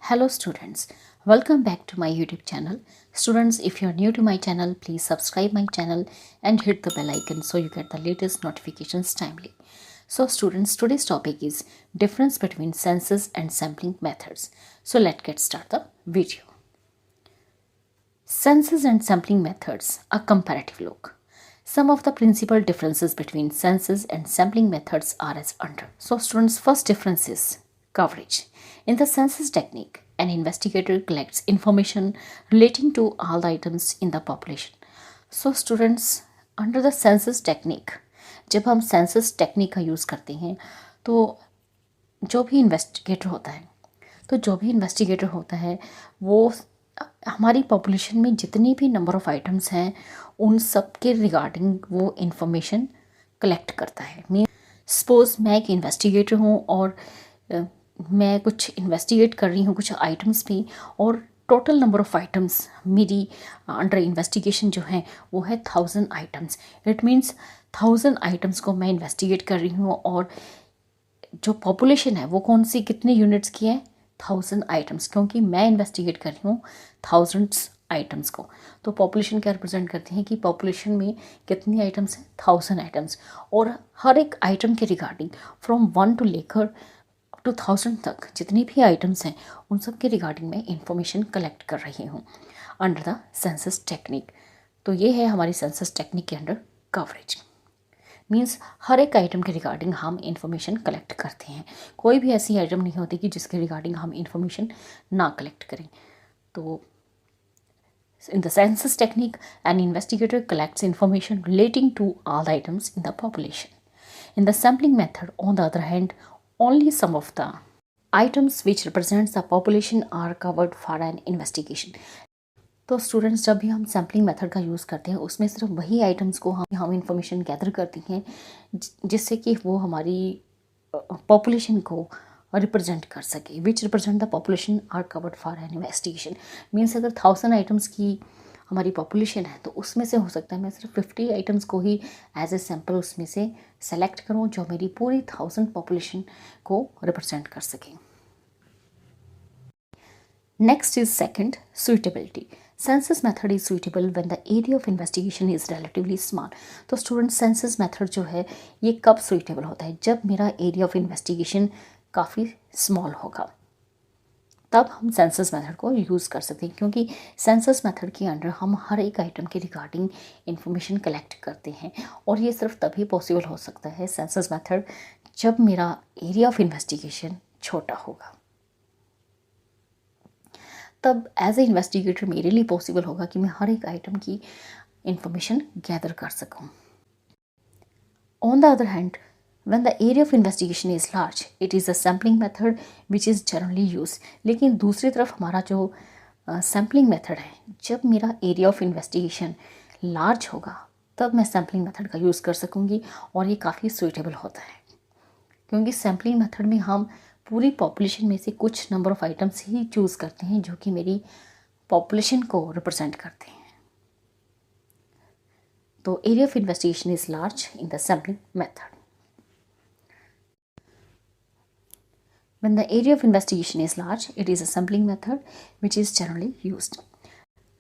Hello students, welcome back to my YouTube channel. Students, if you're new to my channel, please subscribe my channel and hit the bell icon so you get the latest notifications timely. So students, today's topic is difference between census and sampling methods. So let's get start the video. Census and sampling methods, a comparative look. Some of the principal differences between census and sampling methods are as under. So students, first difference is coverage. In the census technique, an investigator collects information relating to all the items in the population. So students, under the census technique, जब हम census technique का use करते हैं तो जो भी investigator होता है वो हमारी पॉपुलेशन में जितनी भी नंबर ऑफ़ आइटम्स हैं उन सब के रिगार्डिंग वो इन्फॉर्मेशन कलेक्ट करता है। सपोज़ मैं एक इन्वेस्टिगेटर हूँ और मैं कुछ इन्वेस्टिगेट कर रही हूँ कुछ आइटम्स पे और टोटल नंबर ऑफ़ आइटम्स मेरी अंडर इन्वेस्टिगेशन जो है वो है 1000 आइटम्स। इट मीन्स 1000 आइटम्स को मैं इन्वेस्टिगेट कर रही हूँ और जो पॉपुलेशन है वो कौन सी कितने यूनिट्स की है 1000 आइटम्स, क्योंकि मैं इन्वेस्टिगेट कर रही हूँ 1000 आइटम्स को। तो पॉपुलेशन क्या रिप्रेजेंट करते हैं कि पॉपुलेशन में कितनी आइटम्स हैं 1000 आइटम्स, और हर एक आइटम के रिगार्डिंग फ्रॉम 1 टू लेकर टू 1000 तक जितनी भी आइटम्स हैं उन सब के रिगार्डिंग मैं इंफॉर्मेशन कलेक्ट कर रही हूँ अंडर द सेंसस टेक्निक। तो ये है हमारी सेंसस टेक्निक के अंडर कवरेज। मीन्स हर एक आइटम के रिगार्डिंग हम इंफॉर्मेशन कलेक्ट करते हैं। कोई भी ऐसी आइटम नहीं होती कि जिसके रिगार्डिंग हम इंफॉर्मेशन ना कलेक्ट करें। तो in the census technique, an investigator collects information relating to all items in the population. In the sampling method, on the other hand, only some of the items which represents the population are covered for an investigation. तो students, जब भी हम sampling method का use करते हैं उसमें सिर्फ वही आइटम्स को हम इंफॉर्मेशन गैदर करते हैं जिससे कि वो हमारी पॉपुलेशन को रिप्रेजेंट कर सके, which represent the population are covered for an investigation. Means अगर 1000 आइटम्स की हमारी पॉपुलेशन है तो उसमें से हो सकता है मैं सिर्फ 50 आइटम्स को ही एज ए सैम्पल उसमें से सेलेक्ट करूं जो मेरी पूरी 1000 पॉपुलेशन को रिप्रेजेंट कर सकें। Next is second, suitability. Census method is suitable when the area of investigation is relatively small. तो स्टूडेंट, सेंसस मेथड जो है ये कब सुइटेबल होता है? जब मेरा एरिया ऑफ इन्वेस्टिगेशन काफ़ी स्मॉल होगा, तब हम सेंसस मेथड को यूज़ कर सकते हैं, क्योंकि सेंसस मेथड के अंडर हम हर एक आइटम के रिगार्डिंग इंफॉर्मेशन कलेक्ट करते हैं और ये सिर्फ तभी पॉसिबल हो सकता है सेंसस मेथड जब मेरा एरिया ऑफ इन्वेस्टिगेशन छोटा होगा। तब एज ए इन्वेस्टिगेटर मेरे लिए पॉसिबल होगा कि मैं हर एक आइटम की इंफॉर्मेशन गैदर कर सकूं। On the other hand, when the area of investigation is large, it is a sampling method which is generally used. लेकिन दूसरी तरफ हमारा जो सैम्पलिंग मेथड है, जब मेरा एरिया ऑफ इन्वेस्टिगेशन लार्ज होगा तब मैं सैम्पलिंग मेथड का यूज़ कर सकूँगी और ये काफ़ी सुइटेबल होता है, क्योंकि सैम्पलिंग मेथड में हम पूरी पॉपुलेशन में से कुछ number of items he choose करते हैं जो कि मेरी पॉपुलेशन को रिप्रेजेंट करते हैं। तो area of investigation is large in the sampling method. When the area of investigation is large, it is a sampling method which is generally used.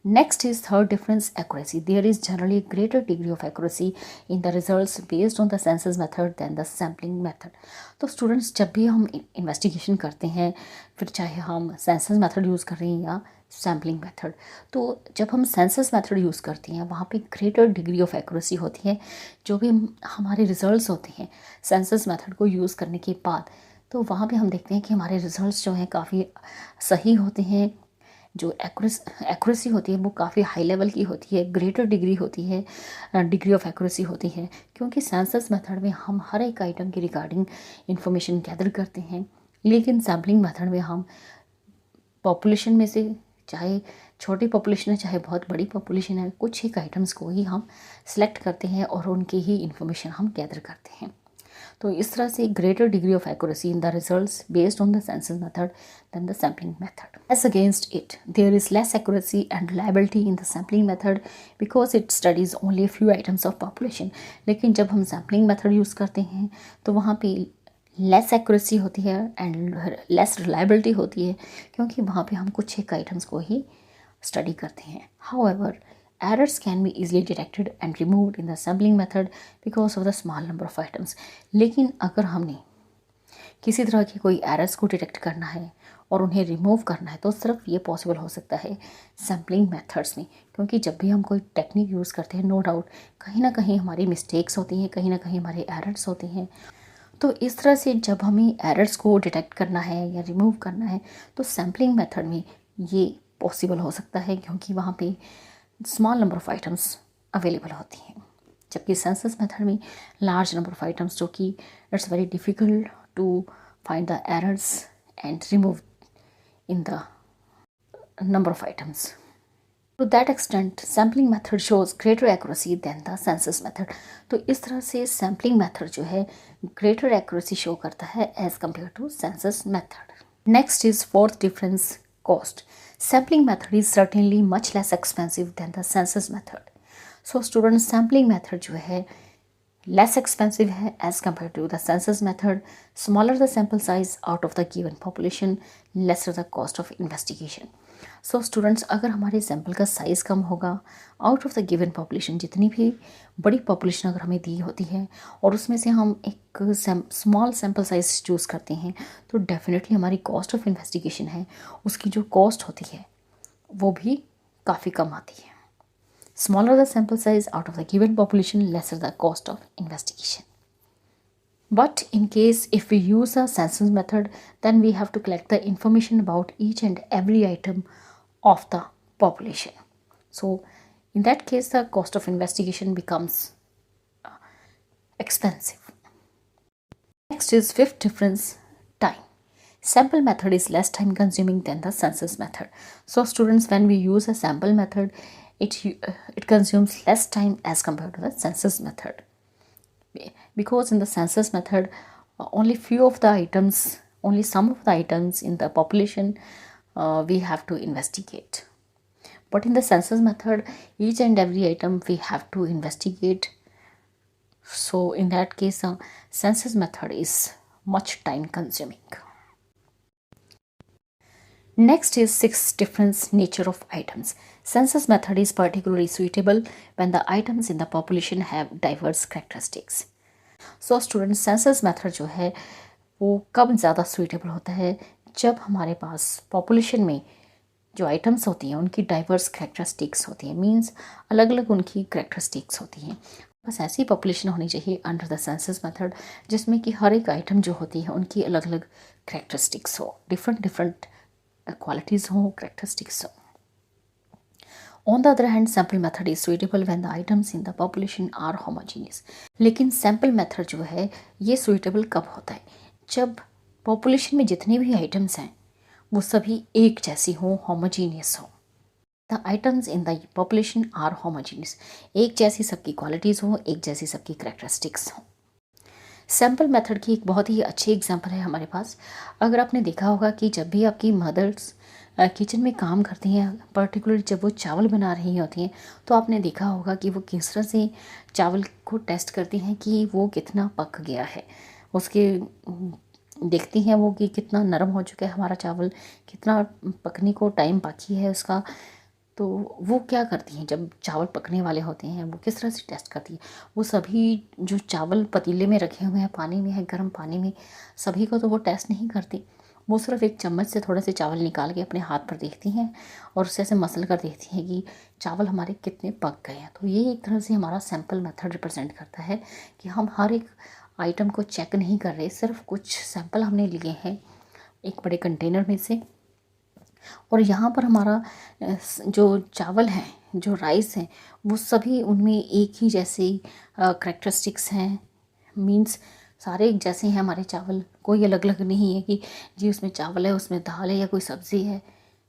Next is third difference, accuracy. There is generally a greater degree of accuracy in the results based on the census method than the sampling method. तो students, जब भी हम investigation करते हैं, फिर चाहे हम census method use कर रहे हैं या sampling method, तो जब हम census method यूज़ करते हैं वहाँ पे greater degree of accuracy होती है। जो भी हमारे results होते हैं census method को यूज़ करने के बाद, तो वहाँ पे हम देखते हैं कि हमारे रिजल्ट्स जो हैं काफ़ी सही होते हैं। जो एक्यूरेसी होती है वो काफ़ी हाई लेवल की होती है, ग्रेटर डिग्री होती है, डिग्री ऑफ एक्यूरेसी होती है, क्योंकि सेंसस मेथड में हम हर एक आइटम के रिगार्डिंग इंफॉर्मेशन गैदर करते हैं। लेकिन सैम्पलिंग मेथड में हम पॉपुलेशन में से, चाहे छोटी पॉपुलेशन है चाहे बहुत बड़ी पॉपुलेशन है, कुछ एक आइटम्स को ही हम सेलेक्ट करते हैं और उनकी ही इंफॉर्मेशन हम गैदर करते हैं। तो इस तरह से greater degree of accuracy in the results based on the census method than the sampling method. As against it, there is less accuracy and reliability in the sampling method because it studies only few items of population. लेकिन जब हम sampling method use करते हैं तो वहाँ पे less accuracy होती है एंड लेस रिलायबिलिटी होती है, क्योंकि वहाँ पे हम कुछ एक आइटम्स को ही स्टडी करते हैं. However, errors can be easily detected and removed in the sampling method because of the small number of items. लेकिन अगर हमने किसी तरह की कोई एरर्स को डिटेक्ट करना है और उन्हें रिमूव करना है तो सिर्फ ये पॉसिबल हो सकता है सैम्पलिंग मेथड्स में, क्योंकि जब भी हम कोई टेक्निक यूज़ करते हैं नो डाउट कहीं ना कहीं हमारी मिस्टेक्स होती हैं, कहीं ना कहीं हमारे एरर्स होते हैं. तो इस तरह से जब हमें एरर्स को डिटेक्ट करना है या रिमूव करना है तो सैम्पलिंग मेथड में ये पॉसिबल हो सकता है, क्योंकि वहाँ पे small number of items available होती हैं. जबकि सेंसस मेथड में लार्ज नंबर ऑफ आइटम्स, जो कि it's very difficult to find the errors and remove in the number of items. To that extent, sampling method shows greater accuracy than the census method. तो इस तरह से sampling method जो है greater accuracy show करता है as compared to census method. Next is fourth difference, cost. Sampling method is certainly much less expensive than the census method. So students, sampling method जो है less expensive है as compared to the census method. Smaller the sample size out of the given population, lesser the cost of investigation. So students, अगर हमारे sample का size कम होगा out of the given population, जितनी भी बड़ी population अगर हमें दी होती है और उसमें से हम एक स्मॉल सैम्पल साइज चूज़ करते हैं तो डेफिनेटली हमारी कॉस्ट ऑफ इन्वेस्टिगेशन है, उसकी जो कॉस्ट होती है वो भी काफ़ी कम आती है. Smaller the sample size out of the given population, lesser the cost of investigation. But in case if we use a census method, then we have to collect the information about each and every item of the population. So in that case, the cost of investigation becomes expensive. Next is fifth difference, time. Sample method is less time consuming than the census method. So students, when we use a sample method, it consumes less time as compared to the census method, because in the census method only few of the items, only some of the items in the population we have to investigate. But in the census method, each and every item we have to investigate. So in that case, census method is much time consuming. Next is sixth difference, nature of items. Census method is particularly suitable when the items in the population have diverse characteristics. So students, census method जो है वो कब ज़्यादा suitable होता है, जब हमारे पास population में जो items होती हैं उनकी diverse characteristics होती हैं, मीन्स अलग अलग उनकी characteristics होती हैं. बस ऐसी पॉपुलेशन होनी चाहिए अंडर द सेंसस मेथड जिसमें कि हर एक आइटम जो होती है उनकी अलग अलग characteristics हो, different qualities हो, characteristics हो. On the other hand, sample method is suitable when the items in the population are homogeneous. लेकिन sample method जो है ये suitable कब होता है, जब population में जितने भी items हैं वो सभी एक जैसी हो, homogeneous हो. The items in the population are homogeneous. एक जैसी सबकी qualities हो, एक जैसी सबकी characteristics हो. सैम्पल मेथड की एक बहुत ही अच्छी एग्जांपल है हमारे पास. अगर आपने देखा होगा कि जब भी आपकी मदर्स किचन में काम करती हैं, पर्टिकुलर जब वो चावल बना रही होती हैं, तो आपने देखा होगा कि वो किस तरह से चावल को टेस्ट करती हैं कि वो कितना पक गया है. उसके देखती हैं वो कि कितना नरम हो चुका है हमारा चावल, कितना पकने को टाइम बाकी है उसका. तो वो क्या करती हैं जब चावल पकने वाले होते हैं, वो किस तरह से टेस्ट करती है. वो सभी जो चावल पतीले में रखे हुए हैं, पानी में है, गर्म पानी में, सभी को तो वो टेस्ट नहीं करती. वो सिर्फ एक चम्मच से थोड़े से चावल निकाल के अपने हाथ पर देखती हैं और उससे ऐसे मसल कर देखती हैं कि चावल हमारे कितने पक गए हैं. तो ये एक तरह से हमारा सैम्पल मेथड रिप्रेजेंट करता है कि हम हर एक आइटम को चेक नहीं कर रहे, सिर्फ कुछ सैंपल हमने लिए हैं एक बड़े कंटेनर में से, और यहाँ पर हमारा जो चावल हैं, जो राइस हैं, वो सभी उनमें एक ही जैसे करैक्टरिस्टिक्स हैं. मीन्स सारे एक जैसे हैं हमारे चावल, कोई अलग अलग नहीं है कि जी उसमें चावल है, उसमें दाल है या कोई सब्ज़ी है.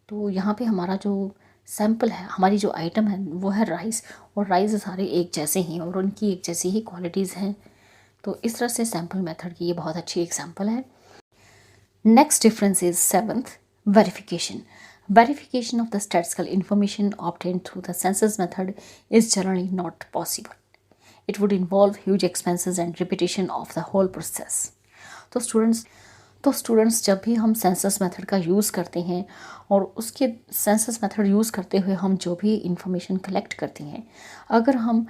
तो यहाँ पे हमारा जो सैंपल है, हमारी जो आइटम है वो है राइस, और राइस सारे एक जैसे हैं और उनकी एक जैसी ही क्वालिटीज़ हैं. तो इस तरह से सैंपल मेथड की ये बहुत अच्छी एग्जांपल है. Next difference is seventh, verification. Verification of the statistical information obtained through the census method is generally not possible. It would involve huge expenses and repetition of the whole process. तो students जब भी हम census method का use करते हैं और उसके census method use करते हुए हम जो भी इंफॉर्मेशन कलेक्ट करते हैं, अगर हम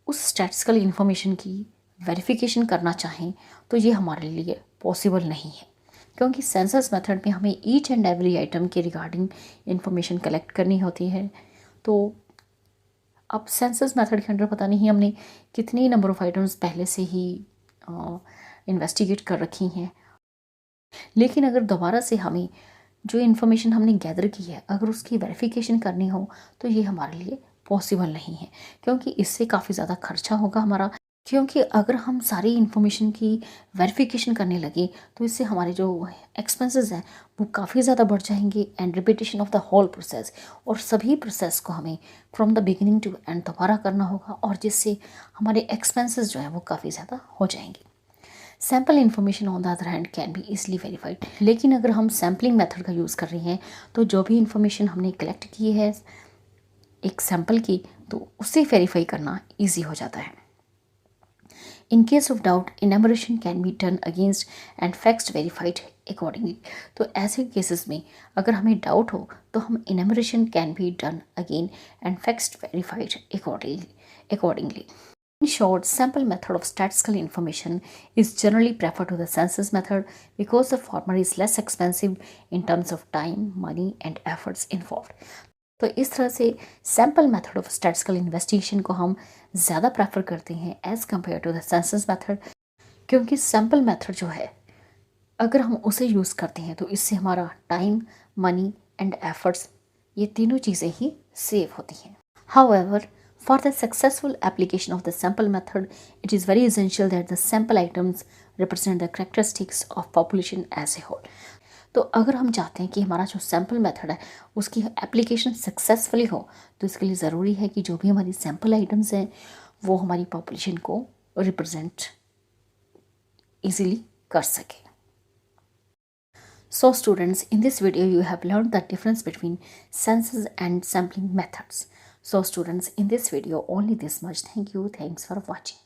उस स्टैटिस्टिकल इंफॉर्मेशन की वेरिफिकेशन करना चाहें तो ये हमारे लिए पॉसिबल नहीं है, क्योंकि सेंसस मेथड में हमें ईच एंड एवरी आइटम के रिगार्डिंग इंफॉर्मेशन कलेक्ट करनी होती है। तो अब सेंसस मेथड के अंडर पता नहीं हमने कितनी नंबर ऑफ़ आइटम्स पहले से ही इन्वेस्टिगेट कर रखी हैं, लेकिन अगर दोबारा से हमें जो इन्फॉर्मेशन हमने गैदर की है अगर उसकी वेरिफिकेशन करनी हो तो ये हमारे लिए पॉसिबल नहीं है, क्योंकि इससे काफ़ी ज़्यादा खर्चा होगा हमारा। क्योंकि अगर हम सारी इन्फॉर्मेशन की वेरिफिकेशन करने लगे तो इससे हमारे जो एक्सपेंसेस हैं वो काफ़ी ज़्यादा बढ़ जाएंगे and repetition of the whole process, और सभी प्रोसेस को हमें from the beginning to end दोबारा करना होगा, और जिससे हमारे एक्सपेंसेस जो हैं वो काफ़ी ज़्यादा हो जाएंगे। Sample information on the other hand can be easily verified, लेकिन अगर हम सैम्पलिंग मेथड का यूज़ कर रहे हैं तो जो भी इन्फॉर्मेशन हमने कलेक्ट की है एक सैम्पल की तो उसे वेरीफाई करना ईजी हो जाता है। In case of doubt, enumeration can be done against and facts verified accordingly. तो ऐसे केसेस में अगर हमें डाउट हो तो हम enumeration can be done again and facts verified accordingly. In short, sample method of statistical information is generally preferred to the census method because the former is less expensive in terms of time, money and efforts involved. तो इस तरह से sample method of statistical investigation को हम ज़्यादा prefer करते हैं as compare to the census method, क्योंकि सैम्पल मेथड जो है अगर हम उसे यूज़ करते हैं तो इससे हमारा टाइम, मनी एंड एफर्ट्स ये तीनों चीज़ें ही सेव होती हैं। However, for the successful application of the sample method, it is very essential that the sample items represent the characteristics of population as a whole. तो अगर हम चाहते हैं कि हमारा जो सैम्पल मेथड है उसकी एप्लीकेशन सक्सेसफुली हो तो इसके लिए ज़रूरी है कि जो भी हमारी सैम्पल आइटम्स हैं वो हमारी पॉपुलेशन को रिप्रेजेंट इजीली कर सके। So students, in this video you have learned the difference between census and sampling methods. So students, in this video only this much. Thank you. Thanks for watching.